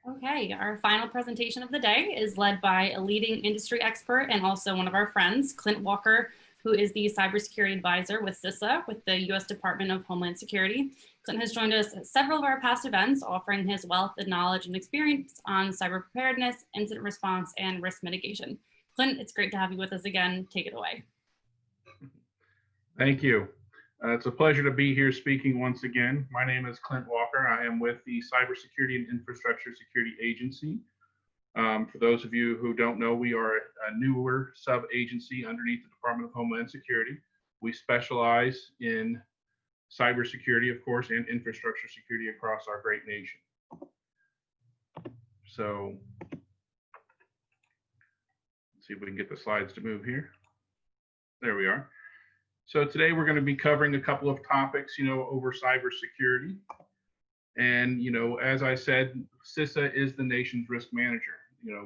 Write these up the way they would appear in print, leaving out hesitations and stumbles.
Okay, our final presentation of the day is led by a leading industry expert and also one of our friends, Klint Walker, who is the cybersecurity advisor with CISA, with the U.S. Department of Homeland Security. Klint has joined us at several of our past events, offering his wealth of knowledge and experience on cyber preparedness, incident response, and risk mitigation. Klint, it's great to have you with us again. Take it away. Thank you. It's a pleasure to be here speaking once again. My name is Klint Walker. I am with the Cybersecurity and Infrastructure Security Agency. For those of you who don't know, we are a newer sub-agency underneath the Department of Homeland Security. We specialize in cybersecurity, of course, and infrastructure security across our great nation. So let's see if we can get the slides to move here. There we are. So today we're going to be covering a couple of topics, over cybersecurity. And, as I said, CISA is the nation's risk manager.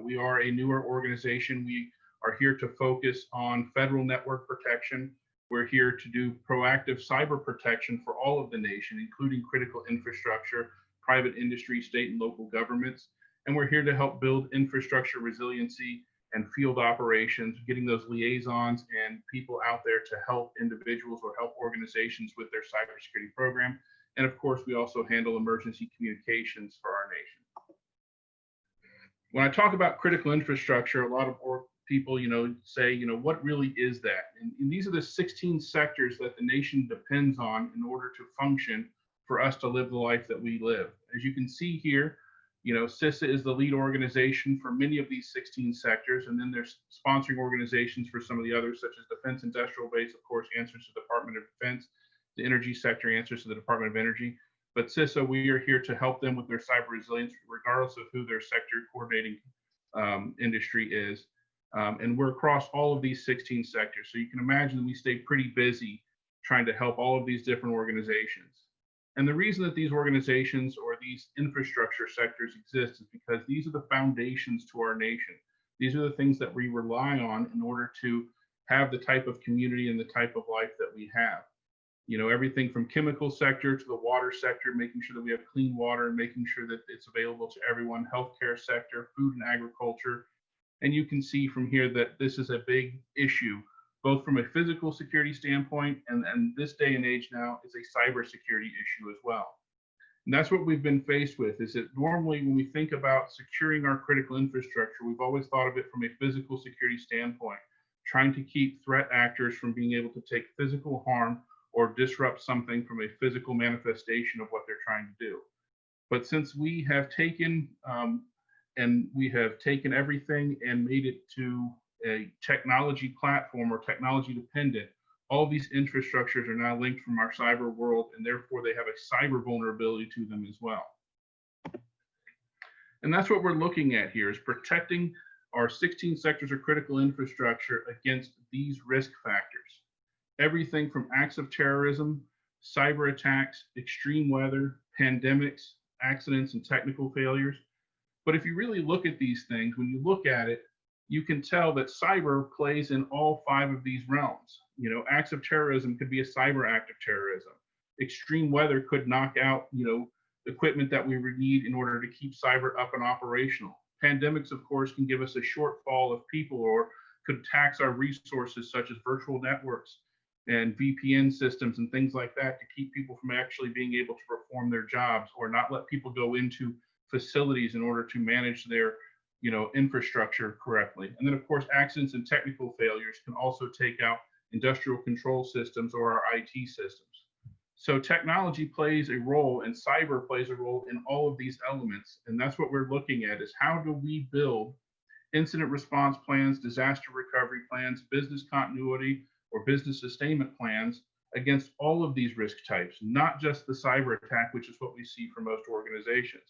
We are a newer organization. We are here to focus on federal network protection. We're here to do proactive cyber protection for all of the nation, including critical infrastructure, private industry, state and local governments. And we're here to help build infrastructure resiliency and field operations, getting those liaisons and people out there to help individuals or help organizations with their cybersecurity program. And of course, we also handle emergency communications for our nation. When I talk about critical infrastructure, a lot of people, say, what really is that? And these are the 16 sectors that the nation depends on in order to function for us to live the life that we live. As you can see here, CISA is the lead organization for many of these 16 sectors, and then there's sponsoring organizations for some of the others, such as Defense Industrial Base, of course, answers to the Department of Defense. The energy sector answers to the Department of Energy. But CISA, we are here to help them with their cyber resilience, regardless of who their sector coordinating industry is. And we're across all of these 16 sectors. So you can imagine that we stay pretty busy trying to help all of these different organizations. And the reason that these organizations or these infrastructure sectors exist is because these are the foundations to our nation. These are the things that we rely on in order to have the type of community and the type of life that we have. Everything from chemical sector to the water sector, making sure that we have clean water and making sure that it's available to everyone, healthcare sector, food and agriculture. And you can see from here that this is a big issue, both from a physical security standpoint and this day and age now is a cybersecurity issue as well. And that's what we've been faced with, is that normally when we think about securing our critical infrastructure, we've always thought of it from a physical security standpoint, trying to keep threat actors from being able to take physical harm or disrupt something from a physical manifestation of what they're trying to do. But since we have taken everything and made it to a technology platform or technology dependent, all these infrastructures are now linked from our cyber world, and therefore they have a cyber vulnerability to them as well. And that's what we're looking at here, is protecting our 16 sectors of critical infrastructure against these risk factors. Everything from acts of terrorism, cyber attacks, extreme weather, pandemics, accidents, and technical failures. But if you really look at these things, when you look at it, you can tell that cyber plays in all 5 of these realms. Acts of terrorism could be a cyber act of terrorism. Extreme weather could knock out, equipment that we would need in order to keep cyber up and operational. Pandemics, of course, can give us a shortfall of people or could tax our resources, such as virtual networks and VPN systems and things like that, to keep people from actually being able to perform their jobs or not let people go into facilities in order to manage their infrastructure correctly. And then of course, accidents and technical failures can also take out industrial control systems or our IT systems. So technology plays a role and cyber plays a role in all of these elements. And that's what we're looking at, is how do we build incident response plans, disaster recovery plans, business continuity or business sustainment plans against all of these risk types, not just the cyber attack, which is what we see for most organizations.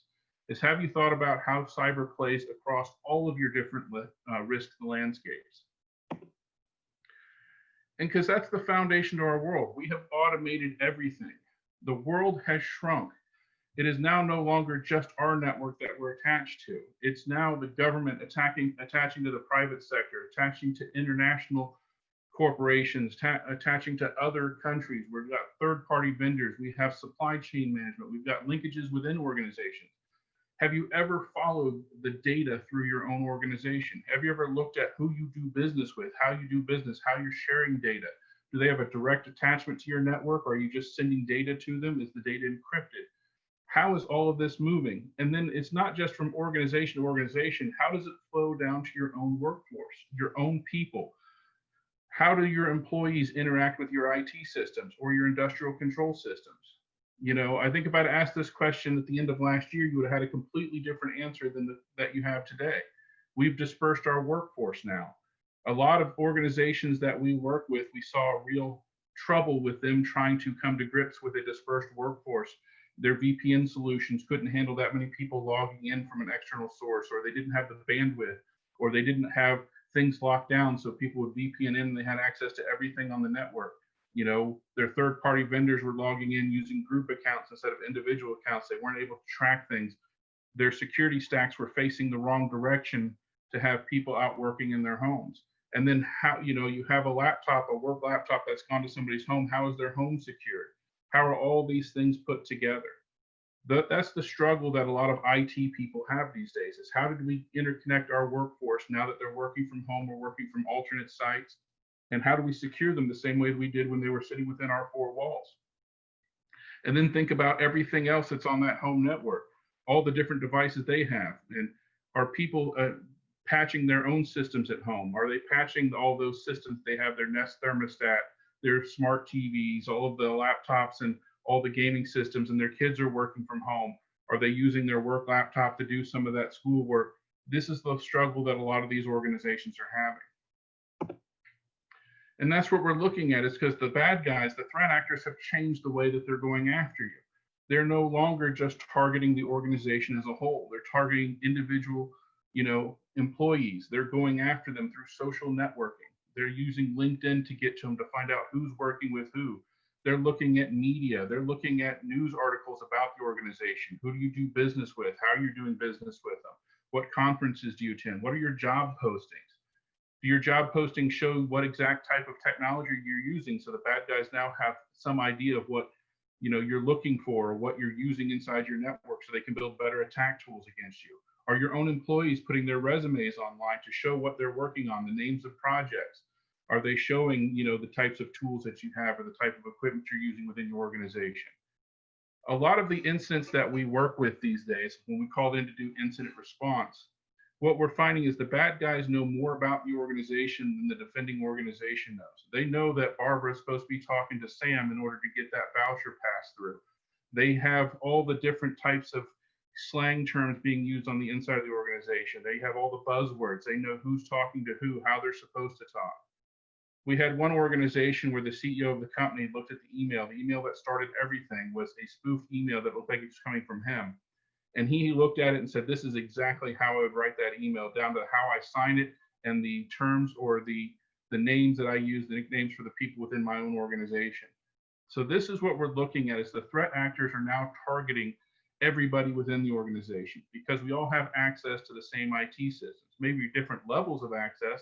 Is have you thought about how cyber plays across all of your different risk landscapes? And because that's the foundation to our world. We have automated everything. The world has shrunk. It is now no longer just our network that we're attached to. It's now the government attaching to the private sector, attaching to international corporations, attaching to other countries. We've got third-party vendors. We have supply chain management. We've got linkages within organizations. Have you ever followed the data through your own organization? Have you ever looked at who you do business with, how you do business, how you're sharing data? Do they have a direct attachment to your network? Or are you just sending data to them? Is the data encrypted? How is all of this moving? And then it's not just from organization to organization. How does it flow down to your own workforce, your own people? How do your employees interact with your IT systems or your industrial control systems? You know, I think if I'd asked this question at the end of last year, you would have had a completely different answer than that you have today. We've dispersed our workforce now. A lot of organizations that we work with, we saw real trouble with them trying to come to grips with a dispersed workforce. Their VPN solutions couldn't handle that many people logging in from an external source, or they didn't have the bandwidth, or they didn't have things locked down so people would VPN in and they had access to everything on the network. You know, their third-party vendors were logging in using group accounts instead of individual accounts. They weren't able to track things. Their security stacks were facing the wrong direction to have people out working in their homes. And then how, you know, you have a laptop, a work laptop that's gone to somebody's home. How is their home secured? How are all these things put together? That's the struggle that a lot of IT people have these days, is how did we interconnect our workforce now that they're working from home or working from alternate sites? And how do we secure them the same way we did when they were sitting within our four walls? And then think about everything else that's on that home network, all the different devices they have. And are people patching their own systems at home? Are they patching all those systems? They have their Nest thermostat, their smart TVs, all of the laptops and all the gaming systems, and their kids are working from home. Are they using their work laptop to do some of that schoolwork? This is the struggle that a lot of these organizations are having. And that's what we're looking at, is because the bad guys, the threat actors, have changed the way that they're going after you. They're no longer just targeting the organization as a whole. They're targeting individual, you know, employees. They're going after them through social networking. They're using LinkedIn to get to them to find out who's working with who. They're looking at media. They're looking at news articles about the organization. Who do you do business with? How are you doing business with them? What conferences do you attend? What are your job postings? Do your job postings show what exact type of technology you're using, so the bad guys now have some idea of what, you know, you're looking for, or what you're using inside your network, so they can build better attack tools against you? Are your own employees putting their resumes online to show what they're working on, the names of projects? Are they showing, you know, the types of tools that you have or the type of equipment you're using within your organization? A lot of the incidents that we work with these days, when we call in to do incident response, what we're finding is the bad guys know more about the organization than the defending organization knows. They know that Barbara is supposed to be talking to Sam in order to get that voucher passed through. They have all the different types of slang terms being used on the inside of the organization. They have all the buzzwords. They know who's talking to who, how they're supposed to talk. We had one organization where the CEO of the company looked at the email that started everything was a spoof email that looked like it was coming from him. And he looked at it and said, this is exactly how I would write that email, down to how I sign it and the terms or the names that I use, the nicknames for the people within my own organization. So this is what we're looking at, is the threat actors are now targeting everybody within the organization, because we all have access to the same IT systems, maybe different levels of access,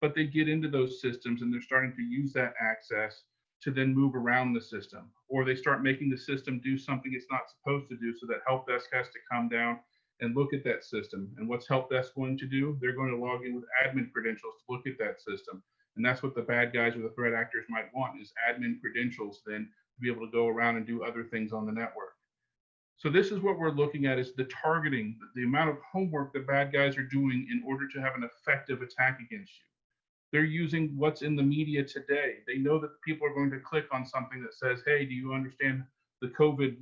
but they get into those systems and they're starting to use that access to then move around the system, or they start making the system do something it's not supposed to do, so that help desk has to come down and look at that system. And what's help desk going to do? They're going to log in with admin credentials to look at that system. And that's what the bad guys or the threat actors might want, is admin credentials then to be able to go around and do other things on the network. So this is what we're looking at, is the targeting, the amount of homework the bad guys are doing in order to have an effective attack against you. They're using what's in the media today. They know that people are going to click on something that says, hey, do you understand the COVID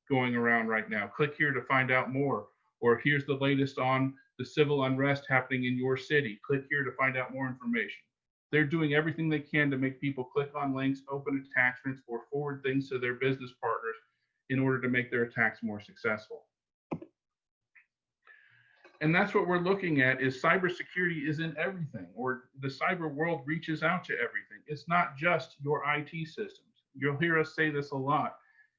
going around right now? Click here to find out more. Or here's the latest on the civil unrest happening in your city. Click here to find out more information. They're doing everything they can to make people click on links, open attachments, or forward things to their business partners in order to make their attacks more successful. And that's what we're looking at, is cybersecurity is in everything, or the cyber world reaches out to everything. It's not just your IT systems. You'll hear us say this a lot,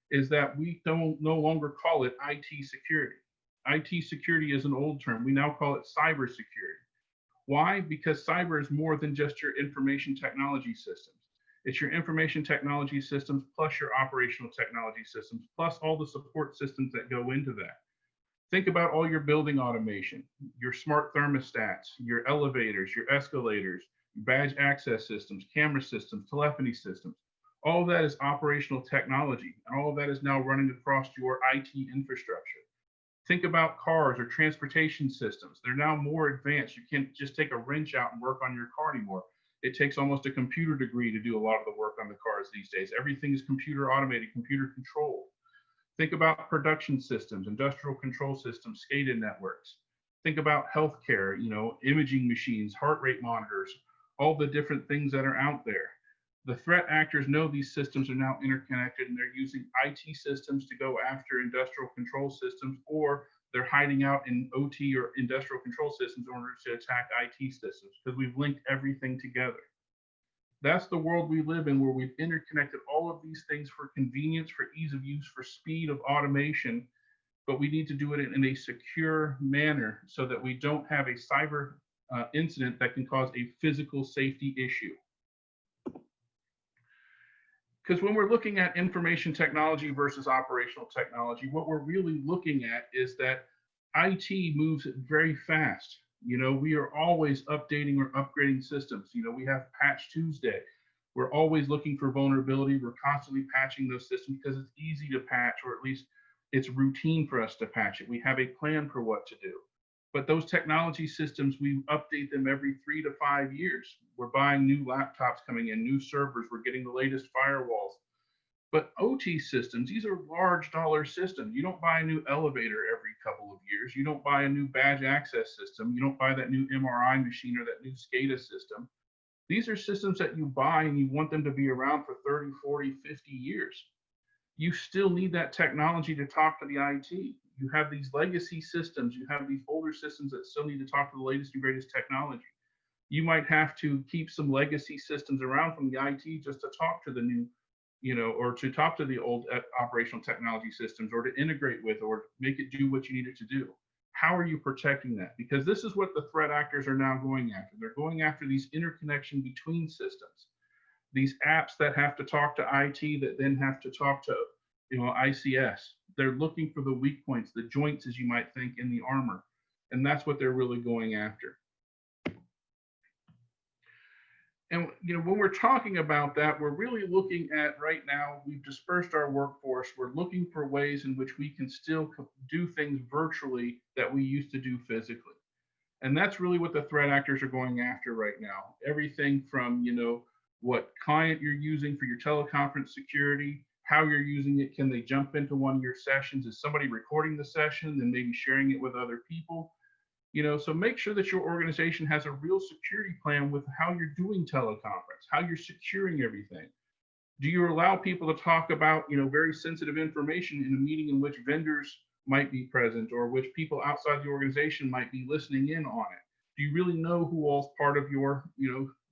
is that we don't no longer call it IT security. IT security is an old term. We now call it cybersecurity. Why? Because cyber is more than just your information technology systems. It's your information technology systems plus your operational technology systems, plus all the support systems that go into that. Think about all your building automation, your smart thermostats, your elevators, your escalators, badge access systems, camera systems, telephony systems. All of that is operational technology, and all of that is now running across your IT infrastructure. Think about cars or transportation systems. They're now more advanced. You can't just take a wrench out and work on your car anymore. It takes almost a computer degree to do a lot of the work on the cars these days. Everything is computer automated, computer controlled. Think about production systems, industrial control systems, SCADA networks. Think about healthcare, imaging machines, heart rate monitors, all the different things that are out there. The threat actors know these systems are now interconnected, and they're using IT systems to go after industrial control systems, or they're hiding out in OT or industrial control systems in order to attack IT systems, because we've linked everything together. That's the world we live in, where we've interconnected all of these things for convenience, for ease of use, for speed of automation, but we need to do it in a secure manner so that we don't have a cyber incident that can cause a physical safety issue. Because when we're looking at information technology versus operational technology, what we're really looking at is that IT moves very fast. We are always updating or upgrading systems. We have Patch Tuesday. We're always looking for vulnerability. We're constantly patching those systems because it's easy to patch, or at least it's routine for us to patch it. We have a plan for what to do. But those technology systems, we update them every 3 to 5 years. We're buying new laptops coming in, new servers, we're getting the latest firewalls. But OT systems, these are large dollar systems. You don't buy a new elevator every couple of years. You don't buy a new badge access system. You don't buy that new MRI machine or that new SCADA system. These are systems that you buy and you want them to be around for 30, 40, 50 years. You still need that technology to talk to the IT. You have these legacy systems, you have these older systems that still need to talk to the latest and greatest technology. You might have to keep some legacy systems around from the IT just to talk to the new, or to talk to the old operational technology systems, or to integrate with, or make it do what you need it to do. How are you protecting that? Because this is what the threat actors are now going after. They're going after these interconnection between systems, these apps that have to talk to IT that then have to talk to ICS. They're looking for the weak points, the joints, as you might think, in the armor. And that's what they're really going after. And when we're talking about that, we're really looking at, right now, we've dispersed our workforce. We're looking for ways in which we can still do things virtually that we used to do physically. And that's really what the threat actors are going after right now. Everything from, what client you're using for your teleconference security, how you're using it. Can they jump into one of your sessions? Is somebody recording the session and maybe sharing it with other people? So make sure that your organization has a real security plan with how you're doing teleconference, how you're securing everything. Do you allow people to talk about, very sensitive information in a meeting in which vendors might be present, or which people outside the organization might be listening in on it? Do you really know who all's part of your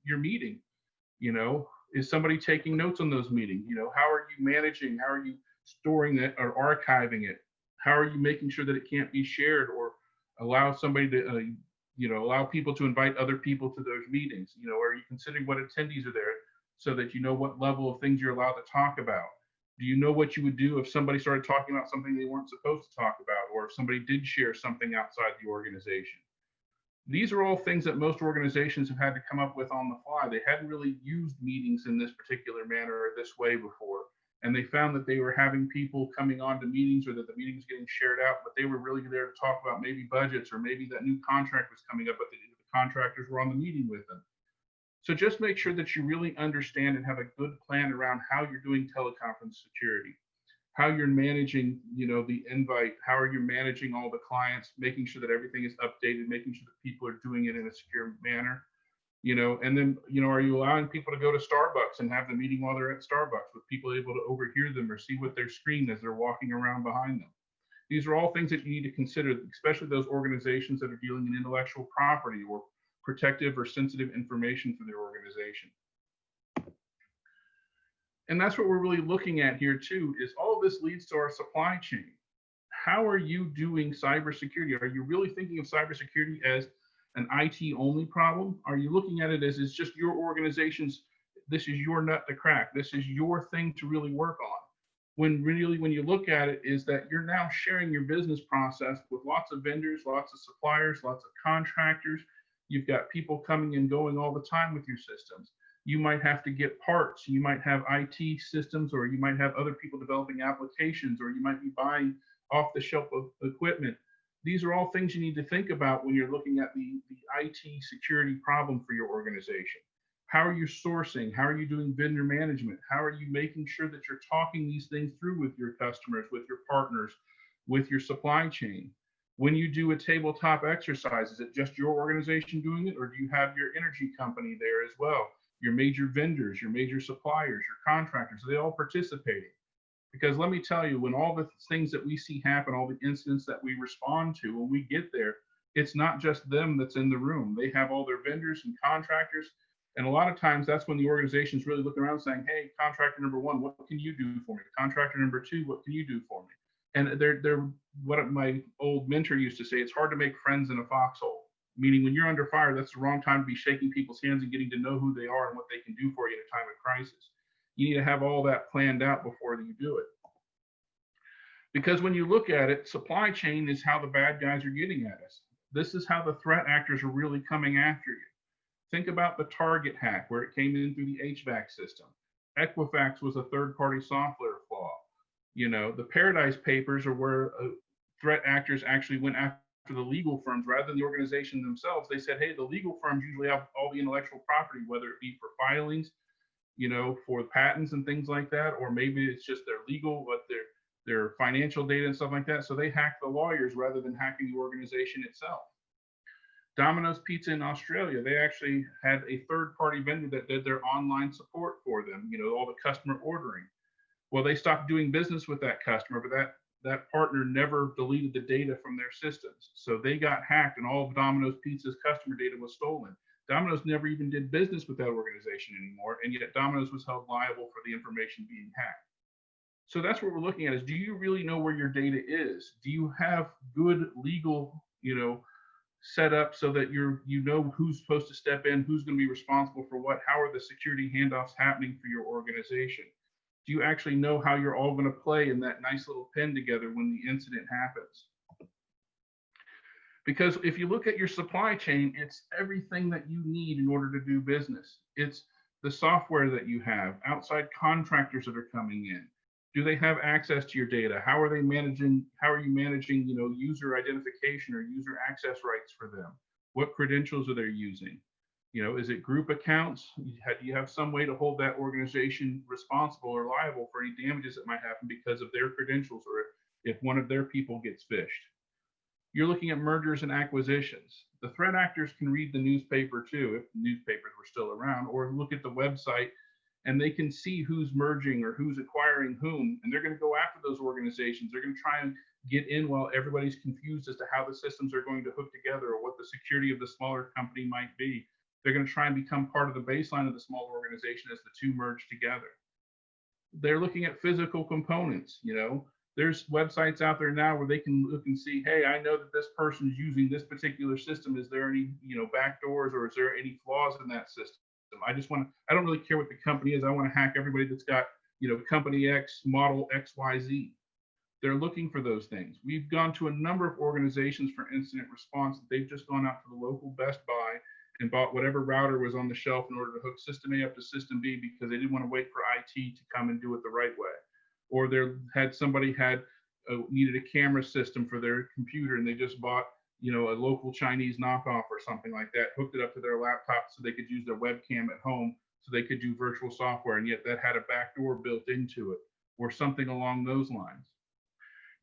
meeting? Is somebody taking notes on those meetings? How are you managing? How are you storing it or archiving it? How are you making sure that it can't be shared, or allow somebody to, allow people to invite other people to those meetings? Are you considering what attendees are there so that you know what level of things you're allowed to talk about? Do you know what you would do if somebody started talking about something they weren't supposed to talk about, or if somebody did share something outside the organization? These are all things that most organizations have had to come up with on the fly. They hadn't really used meetings in this particular manner or this way before. And they found that they were having people coming on to meetings, or that the meetings getting shared out, but they were really there to talk about maybe budgets, or maybe that new contract was coming up, but the contractors were on the meeting with them. So just make sure that you really understand and have a good plan around how you're doing teleconference security, how you're managing, the invite, how are you managing all the clients, making sure that everything is updated, making sure that people are doing it in a secure manner. And then, are you allowing people to go to Starbucks and have the meeting while they're at Starbucks, with people able to overhear them or see what they're screened as they're walking around behind them? These are all things that you need to consider, especially those organizations that are dealing in intellectual property or protective or sensitive information for their organization. And that's what we're really looking at here too, is all of this leads to our supply chain. How are you doing cybersecurity? Are you really thinking of cybersecurity as an IT only problem? Are you looking at it as it's just your organization's, this is your nut to crack, this is your thing to really work on? when really, when you look at it, is that you're now sharing your business process with lots of vendors, lots of suppliers, lots of contractors. You've got people coming and going all the time with your systems. You might have to get parts. You might have IT systems, or you might have other people developing applications, or you might be buying off the shelf of equipment. These are all things you need to think about when you're looking at the IT security problem for your organization. How are you sourcing? How are you doing vendor management? How are you making sure that you're talking these things through with your customers, with your partners, with your supply chain? When you do a tabletop exercise, is it just your organization doing it, or do you have your energy company there as well? Your major vendors, your major suppliers, your contractors, are they all participating? Because let me tell you, when all the things that we see happen, all the incidents that we respond to, when we get there, it's not just them that's in the room. They have all their vendors and contractors. And a lot of times that's when the organization's really looking around saying, hey, contractor number one, what can you do for me? Contractor number two, what can you do for me? And they're what my old mentor used to say, it's hard to make friends in a foxhole. Meaning when you're under fire, that's the wrong time to be shaking people's hands and getting to know who they are and what they can do for you in a time of crisis. You need to have all that planned out before you do it. Because when you look at it, supply chain is how the bad guys are getting at us. This is how the threat actors are really coming after you. Think about the Target hack, where it came in through the HVAC system. Equifax was a third-party software flaw. You know, the Paradise Papers are where threat actors actually went after the legal firms rather than the organization themselves. They said, hey, the legal firms usually have all the intellectual property, whether it be for filings, you know, for patents and things like that, or maybe it's just their legal, but their financial data and stuff like that. So they hack the lawyers rather than hacking the organization itself. Domino's Pizza in Australia, they actually had a third-party vendor that did their online support for them, you know, all the customer ordering. Well, they stopped doing business with that customer, but that partner never deleted the data from their systems. So they got hacked and all of Domino's Pizza's customer data was stolen. Domino's never even did business with that organization anymore, and yet Domino's was held liable for the information being hacked. So that's what we're looking at is, do you really know where your data is? Do you have good legal, you know, set up so that you know who's supposed to step in, who's going to be responsible for what, how are the security handoffs happening for your organization? Do you actually know how you're all going to play in that nice little pen together when the incident happens? Because if you look at your supply chain, it's everything that you need in order to do business. It's the software that you have, outside contractors that are coming in. Do they have access to your data? How are you managing, you know, user identification or user access rights for them? What credentials are they using? You know, is it group accounts? Do you have some way to hold that organization responsible or liable for any damages that might happen because of their credentials, or if one of their people gets phished? You're looking at mergers and acquisitions. The threat actors can read the newspaper too, if newspapers were still around, or look at the website and they can see who's merging or who's acquiring whom, and they're going to go after those organizations. They're going to try and get in while everybody's confused as to how the systems are going to hook together or what the security of the smaller company might be. They're going to try and become part of the baseline of the smaller organization as the two merge together. They're looking at physical components. You know, there's websites out there now where they can look and see, hey, I know that this person's using this particular system. Is there any, you know, backdoors, or is there any flaws in that system? I don't really care what the company is. I want to hack everybody that's got, you know, company X, model XYZ. They're looking for those things. We've gone to a number of organizations for incident response. They've just gone out to the local Best Buy and bought whatever router was on the shelf in order to hook system A up to system B because they didn't want to wait for IT to come and do it the right way. Or somebody needed a camera system for their computer and they just bought, you know, a local Chinese knockoff or something like that, hooked it up to their laptop so they could use their webcam at home so they could do virtual software, and yet that had a backdoor built into it, or something along those lines.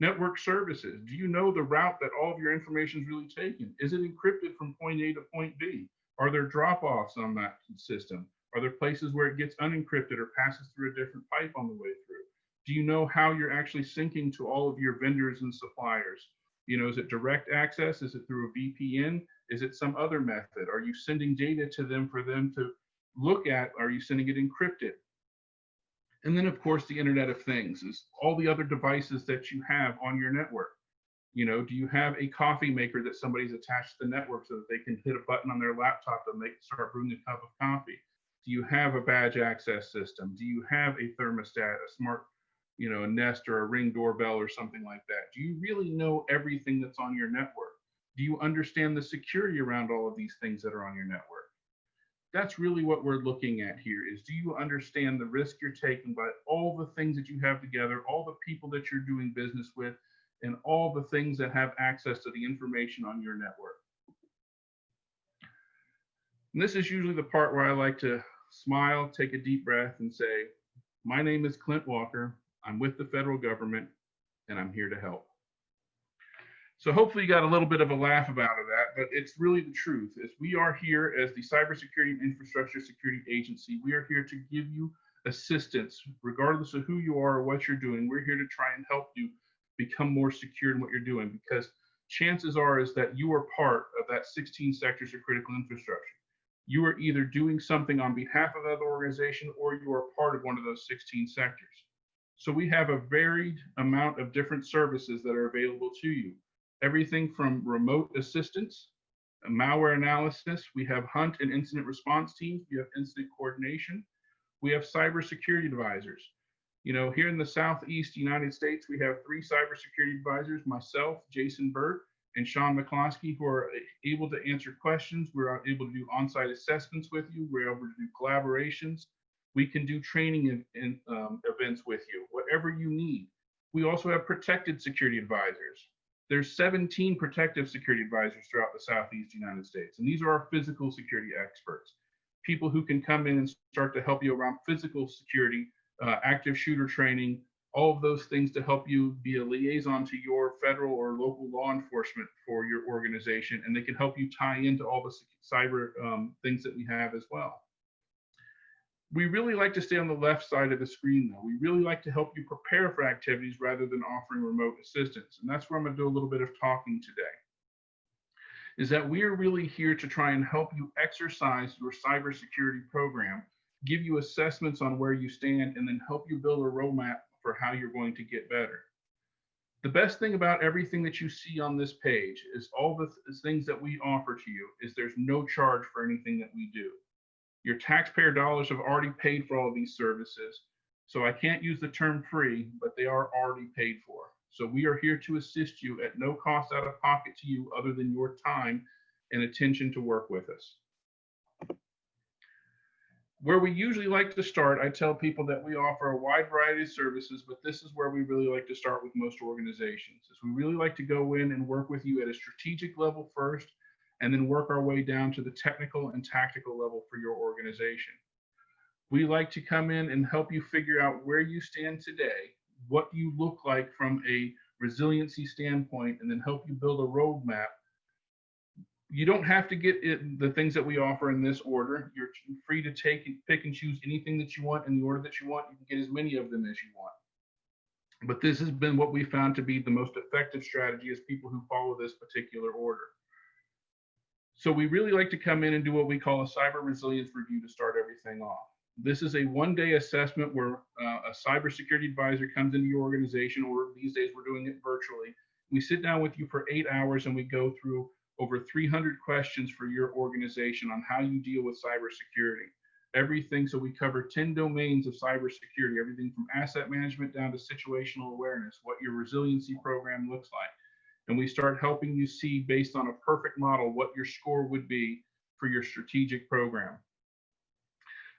Network services. Do you know the route that all of your information is really taken? Is it encrypted from point A to point B? Are there drop-offs on that system? Are there places where it gets unencrypted or passes through a different pipe on the way through? Do you know how you're actually syncing to all of your vendors and suppliers? You know, is it direct access? Is it through a VPN? Is it some other method? Are you sending data to them for them to look at? Are you sending it encrypted? And then, of course, the Internet of Things is all the other devices that you have on your network. You know, do you have a coffee maker that somebody's attached to the network so that they can hit a button on their laptop and start brewing a cup of coffee? Do you have a badge access system? Do you have a thermostat, a smart, a Nest or a Ring doorbell or something like that? Do you really know everything that's on your network? Do you understand the security around all of these things that are on your network? That's really what we're looking at here is, do you understand the risk you're taking by all the things that you have together, all the people that you're doing business with, and all the things that have access to the information on your network? And this is usually the part where I like to smile, take a deep breath, and say, my name is Klint Walker. I'm with the federal government, and I'm here to help. So hopefully you got a little bit of a laugh about that, but it's really the truth. Is we are here as the Cybersecurity and Infrastructure Security Agency. We are here to give you assistance, regardless of who you are or what you're doing. We're here to try and help you become more secure in what you're doing, because chances are is that you are part of that 16 sectors of critical infrastructure. You are either doing something on behalf of another organization, or you are part of one of those 16 sectors. So we have a varied amount of different services that are available to you. Everything from remote assistance, malware analysis, we have hunt and incident response teams, we have incident coordination, we have cybersecurity advisors. Here in the Southeast United States, we have 3 cybersecurity advisors, myself, Jason Burt, and Sean McCloskey, who are able to answer questions. We're able to do on-site assessments with you. We're able to do collaborations. We can do training events with you, whatever you need. We also have protected security advisors. There's 17 protective security advisors throughout the Southeast United States, and these are our physical security experts, people who can come in and start to help you around physical security, active shooter training, all of those things to help you be a liaison to your federal or local law enforcement for your organization, and they can help you tie into all the cyber things that we have as well. We really like to stay on the left side of the screen, though. We really like to help you prepare for activities rather than offering remote assistance, and that's where I'm going to do a little bit of talking today. Is that we are really here to try and help you exercise your cybersecurity program, give you assessments on where you stand, and then help you build a roadmap for how you're going to get better. The best thing about everything that you see on this page is all the things that we offer to you is there's no charge for anything that we do. Your taxpayer dollars have already paid for all of these services, so I can't use the term free, but they are already paid for. So we are here to assist you at no cost out of pocket to you other than your time and attention to work with us. Where we usually like to start, I tell people that we offer a wide variety of services, but this is where we really like to start with most organizations. Is we really like to go in and work with you at a strategic level first, and then work our way down to the technical and tactical level for your organization. We like to come in and help you figure out where you stand today, what you look like from a resiliency standpoint, and then help you build a roadmap. You don't have to get the things that we offer in this order. You're free to pick and choose anything that you want in the order that you want. You can get as many of them as you want. But this has been what we found to be the most effective strategy as people who follow this particular order. So we really like to come in and do what we call a cyber resilience review to start everything off. This is a one-day assessment where a cybersecurity advisor comes into your organization, or these days we're doing it virtually. We sit down with you for 8 hours and we go through over 300 questions for your organization on how you deal with cybersecurity. Everything, so we cover 10 domains of cybersecurity, everything from asset management down to situational awareness, what your resiliency program looks like. And we start helping you see, based on a perfect model, what your score would be for your strategic program.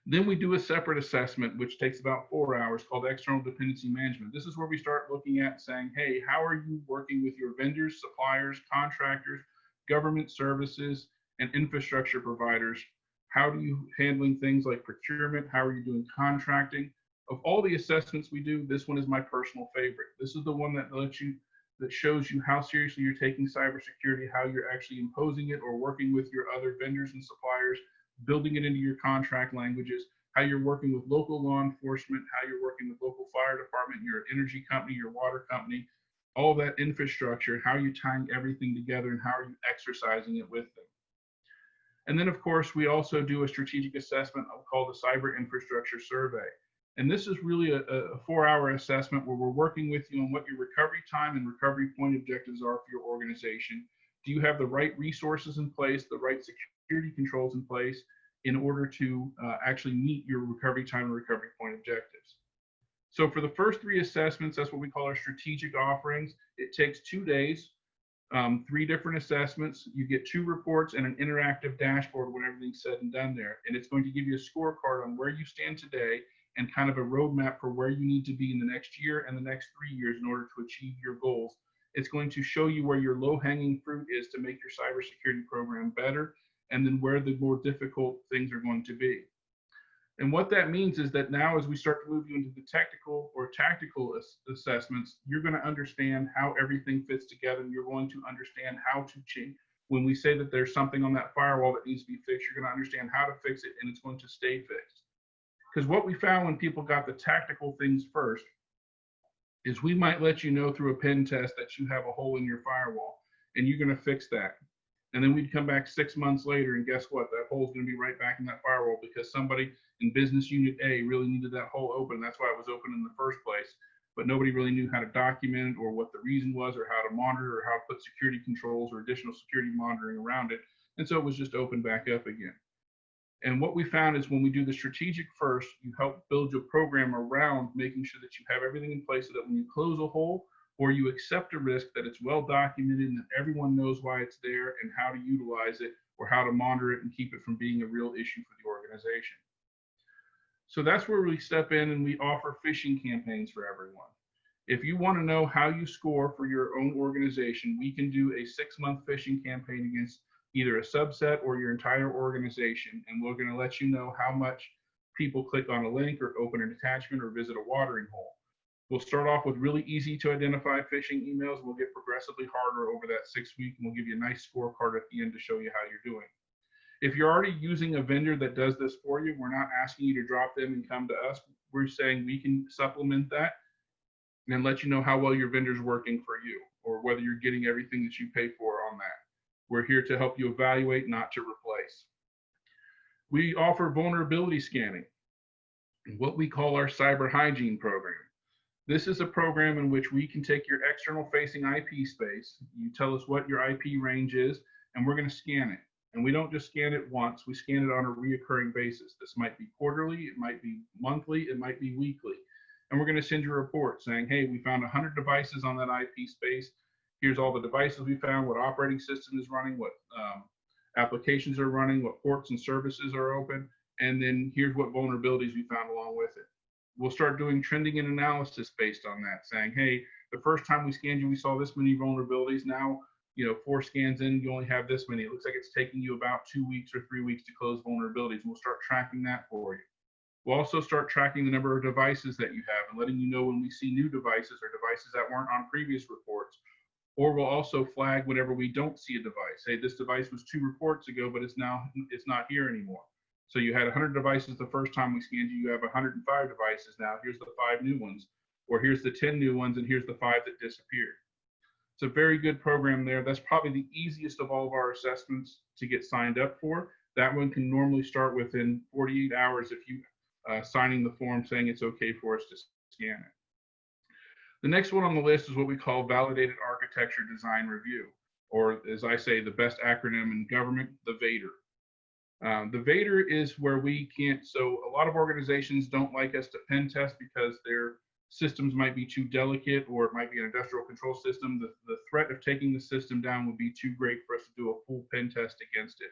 Then we do a separate assessment, which takes about 4 hours, called external dependency management. This is where we start looking at saying, hey, how are you working with your vendors, suppliers, contractors, government services, and infrastructure providers? How are you handling things like procurement? How are you doing contracting? Of all the assessments we do, this one is my personal favorite. This is the one that shows you how seriously you're taking cybersecurity, how you're actually imposing it or working with your other vendors and suppliers, building it into your contract languages, how you're working with local law enforcement, how you're working with local fire department, your energy company, your water company, all that infrastructure, how you're tying everything together and how are you exercising it with them. And then, of course, we also do a strategic assessment called the Cyber Infrastructure Survey. And this is really a 4-hour assessment where we're working with you on what your recovery time and recovery point objectives are for your organization. Do you have the right resources in place, the right security controls in place in order to actually meet your recovery time and recovery point objectives? So for the first 3 assessments, that's what we call our strategic offerings. It takes 2 days, 3 different assessments. You get 2 reports and an interactive dashboard when everything's said and done there. And it's going to give you a scorecard on where you stand today and kind of a roadmap for where you need to be in the next year and the next 3 years in order to achieve your goals. It's going to show you where your low-hanging fruit is to make your cybersecurity program better, and then where the more difficult things are going to be. And what that means is that now, as we start to move you into the technical or tactical assessments, you're going to understand how everything fits together, and you're going to understand how to change. When we say that there's something on that firewall that needs to be fixed, you're going to understand how to fix it, and it's going to stay fixed. Because what we found when people got the tactical things first is we might let you know through a pen test that you have a hole in your firewall, and you're going to fix that. And then we'd come back 6 months later, and guess what? That hole's going to be right back in that firewall because somebody in business unit A really needed that hole open. That's why it was open in the first place. But nobody really knew how to document it or what the reason was or how to monitor or how to put security controls or additional security monitoring around it. And so it was just opened back up again. And what we found is when we do the strategic first, you help build your program around making sure that you have everything in place so that when you close a hole, or you accept a risk, that it's well documented and that everyone knows why it's there and how to utilize it or how to monitor it and keep it from being a real issue for the organization. So that's where we step in and we offer phishing campaigns for everyone. If you want to know how you score for your own organization, we can do a 6-month phishing campaign against either a subset or your entire organization. And we're going to let you know how much people click on a link or open an attachment or visit a watering hole. We'll start off with really easy to identify phishing emails. We'll get progressively harder over that 6 week, and we'll give you a nice scorecard at the end to show you how you're doing. If you're already using a vendor that does this for you, we're not asking you to drop them and come to us. We're saying we can supplement that and let you know how well your vendor's working for you or whether you're getting everything that you pay for on that. We're here to help you evaluate, not to replace. We offer vulnerability scanning, what we call our cyber hygiene program. This is a program in which we can take your external facing IP space, you tell us what your IP range is, and we're going to scan it. And we don't just scan it once, we scan it on a reoccurring basis. This might be quarterly, it might be monthly, it might be weekly. And we're going to send you a report saying, hey, we found 100 devices on that IP space. Here's all the devices we found, what operating system is running, what applications are running, what ports and services are open, and then here's what vulnerabilities we found along with it. We'll start doing trending and analysis based on that, saying, hey, the first time we scanned you, we saw this many vulnerabilities. Now, 4 scans in, you only have this many. It looks like it's taking you about 2 weeks or 3 weeks to close vulnerabilities. We'll start tracking that for you. We'll also start tracking the number of devices that you have and letting you know when we see new devices or devices that weren't on previous reports. Or we'll also flag whenever we don't see a device. Hey, this device was 2 reports ago, but it's not here anymore. So you had 100 devices the first time we scanned you, you have 105 devices now. Here's the 5 new ones, or here's the 10 new ones, and here's the 5 that disappeared. It's a very good program there. That's probably the easiest of all of our assessments to get signed up for. That one can normally start within 48 hours if you signing the form saying it's okay for us to scan it. The next one on the list is what we call Validated Architecture Design Review, or as I say, the best acronym in government, the VADR. The VADR is where we can't, so a lot of organizations don't like us to pen test because their systems might be too delicate or it might be an industrial control system. The threat of taking the system down would be too great for us to do a full pen test against it.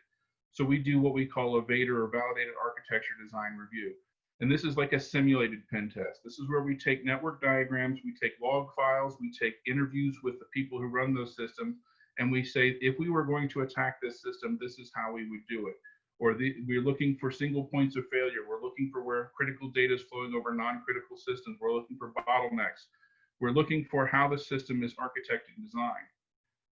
So we do what we call a VADR, or Validated Architecture Design Review. And this is like a simulated pen test. This is where we take network diagrams, we take log files, we take interviews with the people who run those systems, and we say, if we were going to attack this system, this is how we would do it. Or we're looking for single points of failure. We're looking for where critical data is flowing over non-critical systems. We're looking for bottlenecks. We're looking for how the system is architected and designed.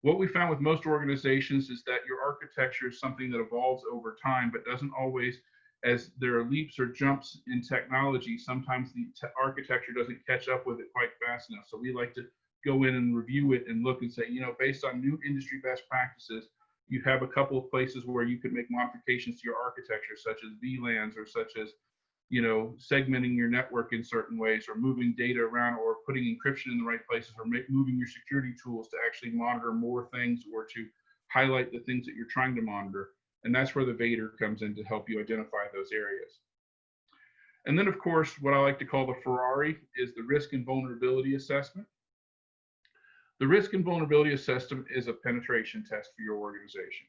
What we found with most organizations is that your architecture is something that evolves over time, but doesn't always, as there are leaps or jumps in technology, sometimes the architecture doesn't catch up with it quite fast enough. So we like to go in and review it and look and say, based on new industry best practices, you have a couple of places where you could make modifications to your architecture, such as VLANs or such as, segmenting your network in certain ways, or moving data around, or putting encryption in the right places, or moving your security tools to actually monitor more things or to highlight the things that you're trying to monitor. And that's where the VADR comes in to help you identify those areas. And then, of course, what I like to call the Ferrari is the risk and vulnerability assessment. The risk and vulnerability assessment is a penetration test for your organization.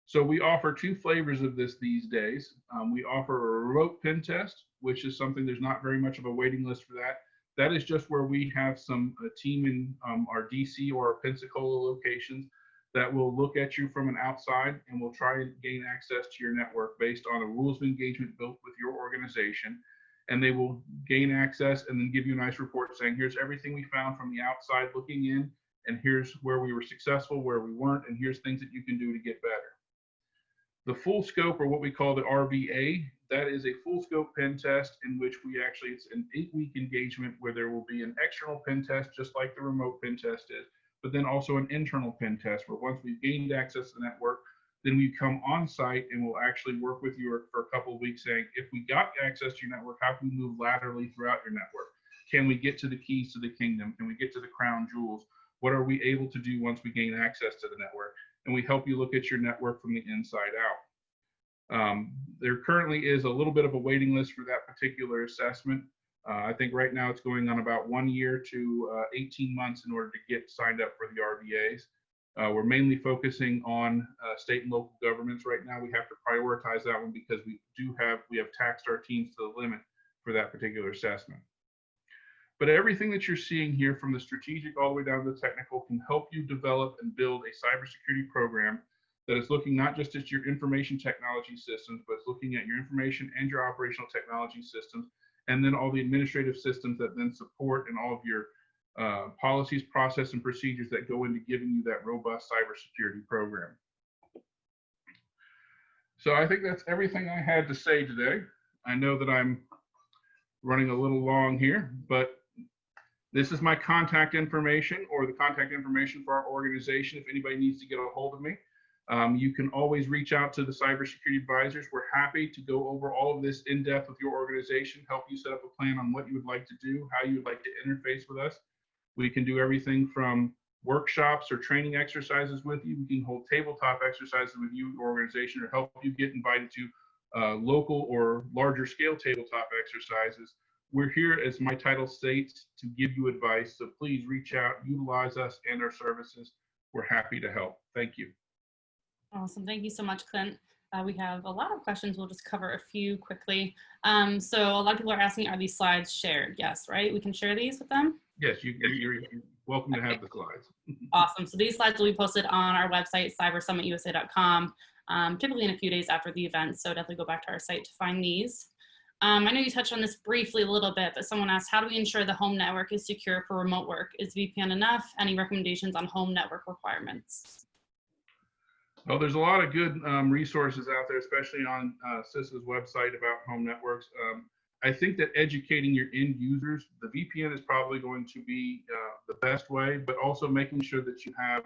So we offer two flavors of this these days. We offer a remote pen test, which is something there's not very much of a waiting list for that. That is just where we have a team in our DC or our Pensacola locations that will look at you from an outside and will try and gain access to your network based on the rules of engagement built with your organization. And they will gain access and then give you a nice report saying, here's everything we found from the outside looking in, and here's where we were successful, where we weren't, and here's things that you can do to get better. The full scope, or what we call the RVA, that is a full scope pen test in which it's an 8-week engagement where there will be an external pen test, just like the remote pen test is, but then also an internal pen test where once we've gained access to the network, then we come on site and we'll actually work with you for a couple of weeks saying, if we got access to your network, how can we move laterally throughout your network? Can we get to the keys to the kingdom? Can we get to the crown jewels? What are we able to do once we gain access to the network? And we help you look at your network from the inside out. There currently is a little bit of a waiting list for that particular assessment. I think right now it's going on about 1 year to 18 months in order to get signed up for the RVAs. We're mainly focusing on state and local governments right now. We have to prioritize that one because we have taxed our teams to the limit for that particular assessment. But everything that you're seeing here, from the strategic all the way down to the technical, can help you develop and build a cybersecurity program that is looking not just at your information technology systems, but it's looking at your information and your operational technology systems, and then all the administrative systems that then support and all of your policies, process, and procedures that go into giving you that robust cybersecurity program. So I think that's everything I had to say today. I know that I'm running a little long here, but this is my contact information, or the contact information for our organization. If anybody needs to get a hold of me, you can always reach out to the cybersecurity advisors. We're happy to go over all of this in depth with your organization, help you set up a plan on what you would like to do, how you would like to interface with us. We can do everything from workshops or training exercises with you. We can hold tabletop exercises with you, your organization, or help you get invited to local or larger scale tabletop exercises. We're here, as my title states, to give you advice. So please reach out, utilize us and our services. We're happy to help. Thank you. Awesome. Thank you so much, Clint. We have a lot of questions. We'll just cover a few quickly. So a lot of people are asking, are these slides shared? Yes, right? We can share these with them? Yes, you're welcome to have the slides. Awesome. So these slides will be posted on our website, cybersummitusa.com, typically in a few days after the event. So definitely go back to our site to find these. I know you touched on this briefly a little bit, but someone asked, how do we ensure the home network is secure for remote work? Is VPN enough? Any recommendations on home network requirements? Well, there's a lot of good resources out there, especially on CISA's website about home networks. I think that educating your end users, the VPN is probably going to be the best way, but also making sure that you have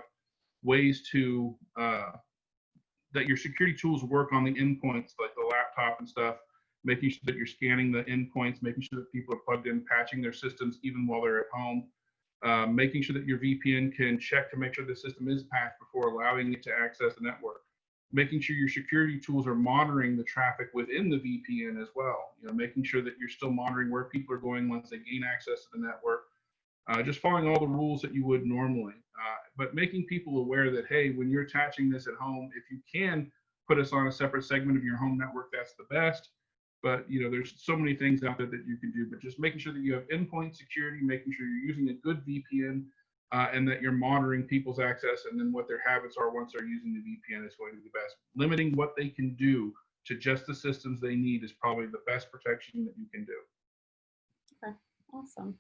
ways to, that your security tools work on the endpoints, like the laptop and stuff, making sure that you're scanning the endpoints, making sure that people are plugged in, patching their systems even while they're at home, making sure that your VPN can check to make sure the system is patched before allowing it to access the network, making sure your security tools are monitoring the traffic within the VPN as well, making sure that you're still monitoring where people are going once they gain access to the network, just following all the rules that you would normally, but making people aware that, hey, when you're attaching this at home, if you can put us on a separate segment of your home network, that's the best. But there's so many things out there that you can do, but just making sure that you have endpoint security, making sure you're using a good VPN, and that you're monitoring people's access, and then what their habits are once they're using the VPN is going to be the best. Limiting what they can do to just the systems they need is probably the best protection that you can do. Okay, awesome.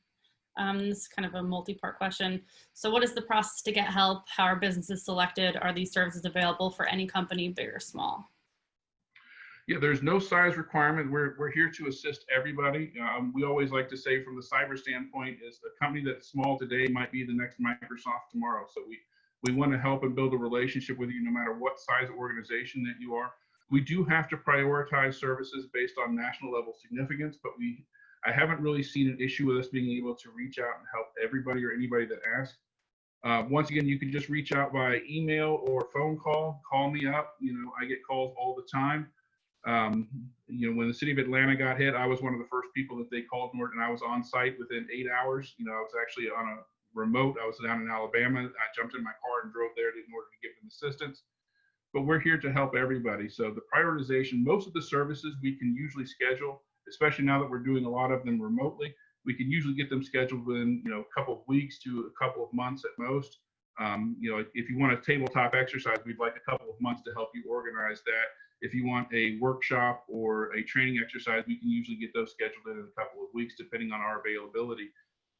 This is kind of a multi-part question. So what is the process to get help? How are businesses selected? Are these services available for any company, big or small? Yeah, there's no size requirement. We're here to assist everybody. We always like to say, from the cyber standpoint, is a company that's small today might be the next Microsoft tomorrow. So we want to help and build a relationship with you no matter what size organization that you are. We do have to prioritize services based on national level significance, but I haven't really seen an issue with us being able to reach out and help everybody or anybody that asks. Once again, you can just reach out via email or phone call. Call me up. I get calls all the time. You know, when the city of Atlanta got hit, I was one of the first people that they called, and I was on site within 8 hours. You know, I was actually on a remote. I was down in Alabama. I jumped in my car and drove there in order to give them assistance. But we're here to help everybody. So the prioritization, most of the services we can usually schedule, especially now that we're doing a lot of them remotely, we can usually get them scheduled within, you know, a couple of weeks to a couple of months at most. You know, if you want a tabletop exercise, we'd like a couple of months to help you organize that. If you want a workshop or a training exercise, we can usually get those scheduled in a couple of weeks, depending on our availability.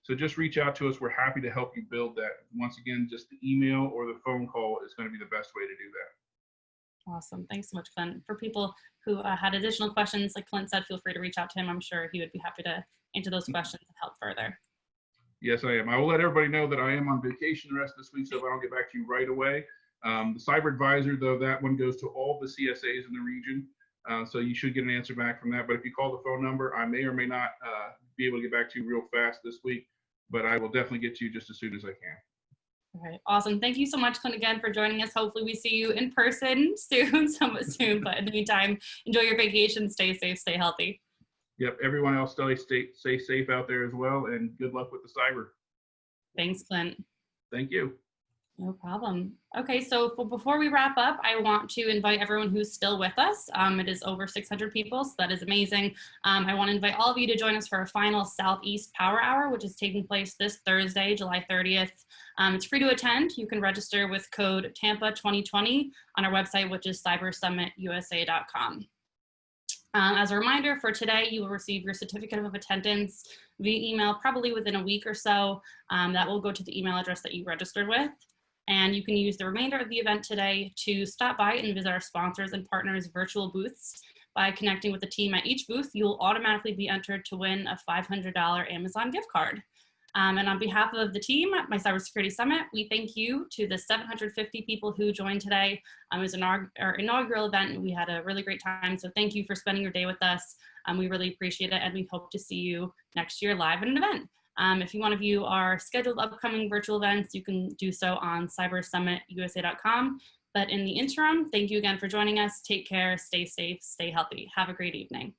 So just reach out to us. We're happy to help you build that. Once again, just the email or the phone call is going to be the best way to do that. Awesome. Thanks so much, Clint. For people who had additional questions, like Clint said, feel free to reach out to him. I'm sure he would be happy to answer those questions and help further. Yes, I am. I will let everybody know that I am on vacation the rest of this week, so if I don't get back to you right away. The cyber advisor, though, that one goes to all the CSAs in the region, so you should get an answer back from that. But if you call the phone number, I may or may not be able to get back to you real fast this week, but I will definitely get to you just as soon as I can. All right, awesome. Thank you so much, Clint, again for joining us. Hopefully we see you in person soon, somewhat soon, but in the meantime, enjoy your vacation, stay safe, stay healthy. Yep, everyone else stay safe out there as well, and good luck with the cyber. Thanks, Clint. Thank you. No problem. Okay, so before we wrap up, I want to invite everyone who's still with us. It is over 600 people, so that is amazing. I want to invite all of you to join us for our final Southeast Power Hour, which is taking place this Thursday, July 30th. It's free to attend. You can register with code Tampa 2020 on our website, which is cybersummitusa.com. As a reminder, for today, you will receive your certificate of attendance via email, probably within a week or so. That will go to the email address that you registered with. And you can use the remainder of the event today to stop by and visit our sponsors and partners' virtual booths. By connecting with the team at each booth, you'll automatically be entered to win a $500 Amazon gift card. And on behalf of the team at my Cybersecurity Summit, we thank you to the 750 people who joined today. It was our inaugural event, and we had a really great time. So thank you for spending your day with us. We really appreciate it, and we hope to see you next year live at an event. If you want to view our scheduled upcoming virtual events, you can do so on cybersummitusa.com. But in the interim, thank you again for joining us. Take care, stay safe, stay healthy. Have a great evening.